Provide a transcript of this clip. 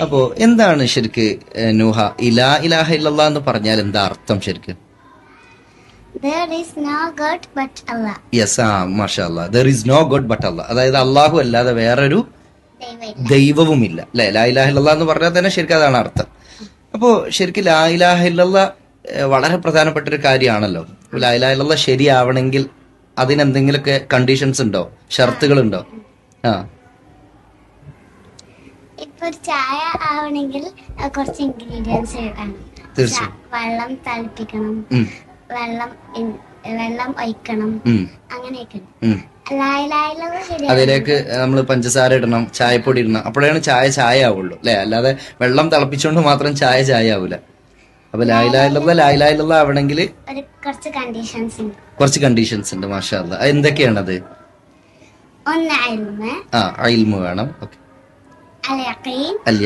അപ്പോ എന്താണ് ശരിക്ക് നൂഹ ലാ ഇലാഹ ഇല്ലല്ലാഹ് എന്ന് പറഞ്ഞാൽ എന്താ അർത്ഥം ശരിക്ക്? There is no God but Allah. Yes, മാഷാ അല്ലാ. There is no God but Allah. അതായത് അള്ളാഹു അല്ലാതെ വേറൊരു ദൈവമില്ല. ദൈവവുമില്ല അല്ലെ. ലാ ഇലാഹ ഇല്ലല്ലാഹ് എന്ന് പറഞ്ഞാൽ തന്നെ ശരിക്കും അതാണ് അർത്ഥം. അപ്പോ ശരിക്കും ലാ ഇലാഹ ഇല്ലല്ലാഹ് വളരെ പ്രധാനപ്പെട്ട ഒരു കാര്യമാണല്ലോ. ലാ ഇലാഹ ഇല്ലല്ലാഹ് ശരിയാവണമെങ്കിൽ അതിനെന്തെങ്കിലുമൊക്കെ കണ്ടീഷൻസ് ഉണ്ടോ, ഷർത്തുകളുണ്ടോ? ആ, ഇപ്പൊ ഒരു ചായ ആവണമെങ്കിൽ കുറച്ച് ഇൻഗ്രീഡിയൻസ് വേണം. തീർച്ചയായും. വെള്ളം തിളപ്പിക്കണം, ഉം, വെള്ളം ഒഴിക്കണം, ഉം, അങ്ങനെയൊക്കെ. ഉം. ശരിയാണ്. അതിലേക്ക് നമ്മൾ പഞ്ചസാര ഇടണം, ചായപ്പൊടി ഇടണം, അപ്പോഴാണ് ചായ ചായ ആവുള്ളൂ അല്ലെ. അല്ലാതെ വെള്ളം തിളപ്പിച്ചുകൊണ്ട് മാത്രം ചായ ചായ ആവൂല. അപ്പൊ ലാ ഇലാഹ ഇല്ലല്ലാഹ് ആവണമെങ്കിൽ കുറച്ച് കണ്ടീഷൻസ് ഉണ്ട്. കുറച്ച് കണ്ടീഷൻസ് ഉണ്ട്. മാഷാ അല്ലാ. എന്തൊക്കെയാണത്? ഒന്ന് ഇൽമ്, ഇൽമു വേണം. ഓക്കെ. അൽ യഖീൻ, അൽ